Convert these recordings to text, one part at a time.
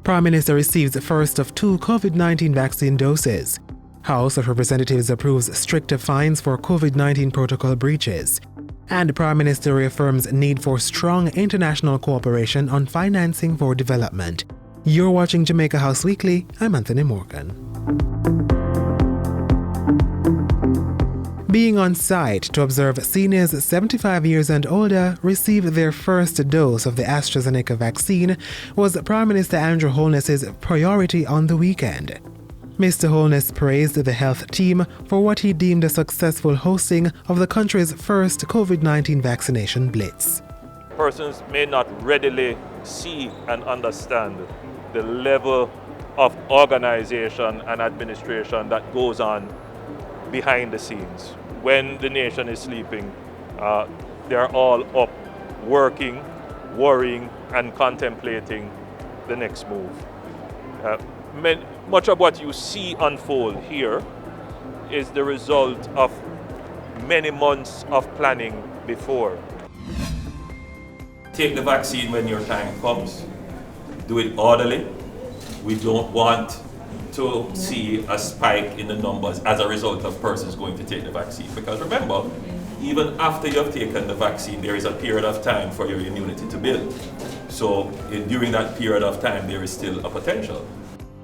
Prime Minister receives the first of 2 COVID-19 vaccine doses. House of Representatives approves stricter fines for COVID-19 protocol breaches. And the Prime Minister reaffirms need for strong international cooperation on financing for development. You're watching Jamaica House Weekly. I'm Anthony Morgan. Being on site to observe seniors 75 years and older receive their first dose of the AstraZeneca vaccine was Prime Minister Andrew Holness's priority on the weekend. Mr. Holness praised the health team for what he deemed a successful hosting of the country's first COVID-19 vaccination blitz. Persons may not readily see and understand the level of organization and administration that goes on behind the scenes. When the nation is sleeping, they're all up, working, worrying, and contemplating the next move. Much of what you see unfold here is the result of many months of planning before. Take the vaccine when your time comes. Do it orderly. We don't want to see a spike in the numbers as a result of persons going to take the vaccine. Because remember, even after you have taken the vaccine, there is a period of time for your immunity to build. So during that period of time, there is still a potential.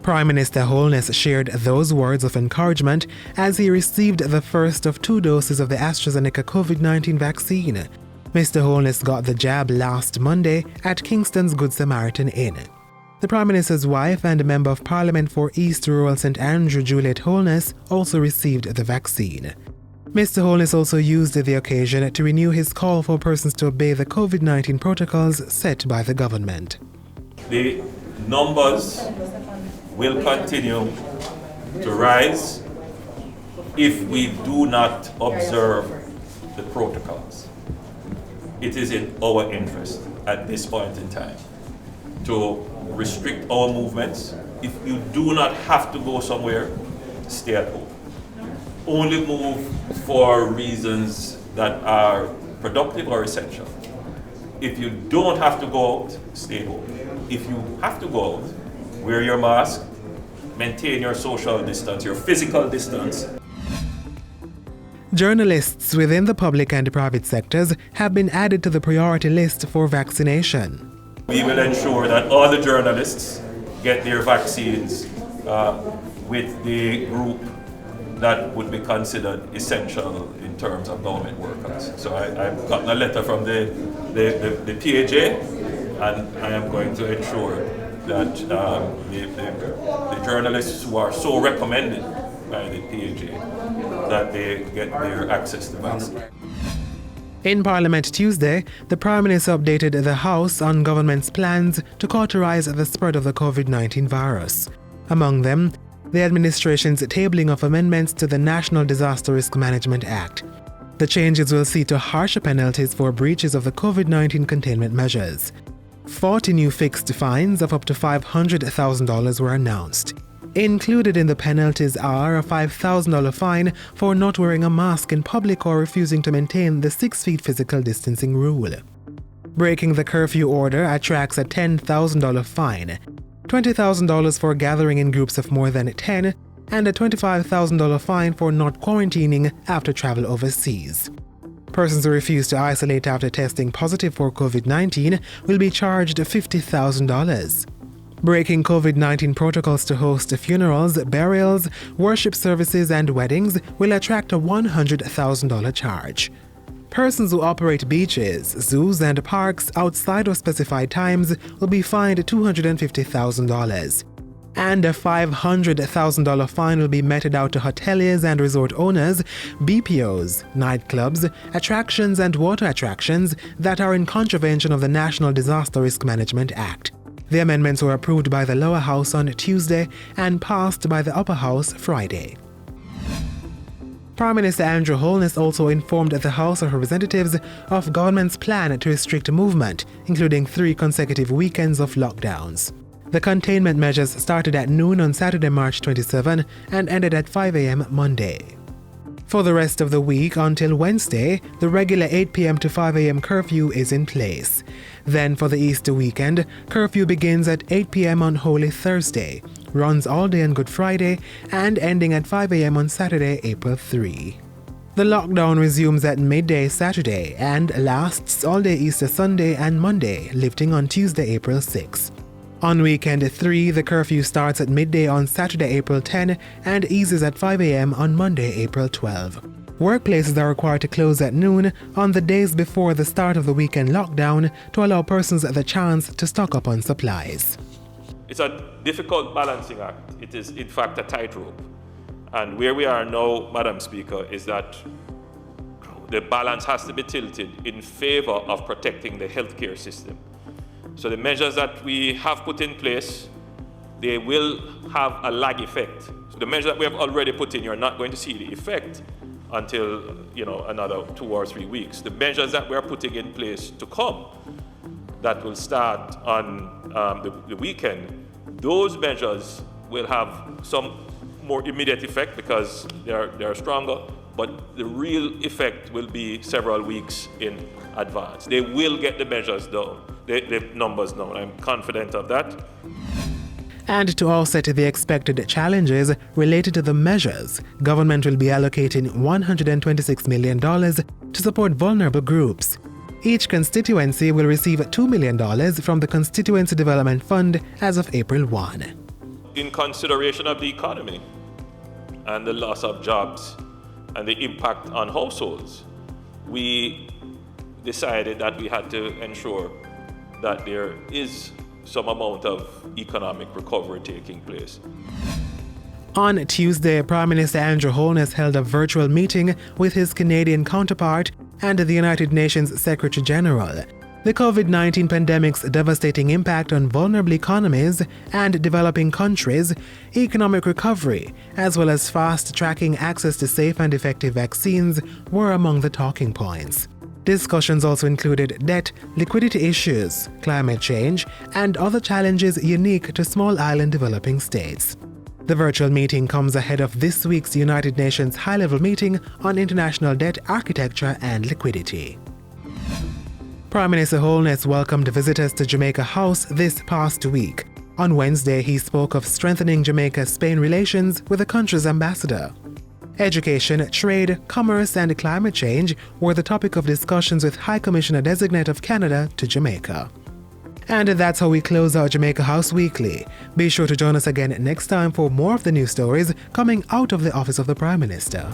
Prime Minister Holness shared those words of encouragement as he received the first of 2 doses of the AstraZeneca COVID-19 vaccine. Mr. Holness got the jab last Monday at Kingston's Good Samaritan Inn. The Prime Minister's wife and Member of Parliament for East Rural St. Andrew, Juliet Holness, also received the vaccine. Mr. Holness also used the occasion to renew his call for persons to obey the COVID-19 protocols set by the government. The numbers will continue to rise if we do not observe the protocols. It is in our interest at this point in time to restrict our movements. If you do not have to go somewhere, stay at home. Only move for reasons that are productive or essential. If you don't have to go out, stay home. If you have to go out, wear your mask, maintain your social distance, your physical distance. Journalists within the public and private sectors have been added to the priority list for vaccination. We will ensure that all the journalists get their vaccines with the group that would be considered essential in terms of government workers. So I've gotten a letter from the PAJ, and I am going to ensure that the journalists who are so recommended by the PAJ, that they get their access to vaccine. In Parliament Tuesday, the Prime Minister updated the House on government's plans to cauterize the spread of the COVID-19 virus. Among them, the administration's tabling of amendments to the National Disaster Risk Management Act. The changes will see to harsher penalties for breaches of the COVID-19 containment measures. 40 new fixed fines of up to $500,000 were announced. Included in the penalties are a $5,000 fine for not wearing a mask in public or refusing to maintain the 6 feet physical distancing rule. Breaking the curfew order attracts a $10,000 fine, $20,000 for gathering in groups of more than 10, and a $25,000 fine for not quarantining after travel overseas. Persons who refuse to isolate after testing positive for COVID-19 will be charged $50,000. Breaking COVID-19 protocols to host funerals, burials, worship services, and weddings will attract a $100,000 charge. Persons who operate beaches, zoos, and parks outside of specified times will be fined $250,000. And a $500,000 fine will be meted out to hoteliers and resort owners, BPOs, nightclubs, attractions, and water attractions that are in contravention of the National Disaster Risk Management Act. The amendments were approved by the lower house on Tuesday and passed by the upper house Friday. Prime Minister Andrew Holness also informed the House of Representatives of government's plan to restrict movement, including 3 consecutive weekends of lockdowns. The containment measures started at noon on Saturday, March 27, and ended at 5 a.m. Monday. For the rest of the week until Wednesday, the regular 8 p.m. to 5 a.m. curfew is in place. Then for the Easter weekend, curfew begins at 8 p.m. on Holy Thursday, runs all day on Good Friday, and ending at 5 a.m. on Saturday, April 3. The lockdown resumes at midday Saturday and lasts all day Easter Sunday and Monday, lifting on Tuesday, April 6. On weekend 3, the curfew starts at midday on Saturday, April 10 and eases at 5 a.m. on Monday, April 12. Workplaces are required to close at noon on the days before the start of the weekend lockdown to allow persons the chance to stock up on supplies. It's a difficult balancing act. It is, in fact, a tightrope. And where we are now, Madam Speaker, is that the balance has to be tilted in favor of protecting the healthcare system. So the measures that we have put in place, they will have a lag effect. So the measures that we have already put in, you're not going to see the effect until another 2 or 3 weeks. The measures that we are putting in place to come, that will start on the weekend, those measures will have some more immediate effect because they're stronger, but the real effect will be several weeks in advance. They will get the measures down, the numbers down. I'm confident of that. And to offset the expected challenges related to the measures, government will be allocating $126 million to support vulnerable groups. Each constituency will receive $2 million from the Constituency Development Fund as of April 1. In consideration of the economy and the loss of jobs and the impact on households, we decided that we had to ensure that there is some amount of economic recovery taking place. On Tuesday, Prime Minister Andrew Holness held a virtual meeting with his Canadian counterpart and the United Nations Secretary General. The COVID-19 pandemic's devastating impact on vulnerable economies and developing countries, economic recovery, as well as fast-tracking access to safe and effective vaccines were among the talking points. Discussions also included debt, liquidity issues, climate change, and other challenges unique to small island developing states. The virtual meeting comes ahead of this week's United Nations high-level meeting on international debt architecture and liquidity. Prime Minister Holness welcomed visitors to Jamaica House this past week. On Wednesday, he spoke of strengthening Jamaica-Spain relations with the country's ambassador. Education, trade, commerce, and climate change were the topic of discussions with High Commissioner-designate of Canada to Jamaica. And that's how we close our Jamaica House Weekly. Be sure to join us again next time for more of the news stories coming out of the Office of the Prime Minister.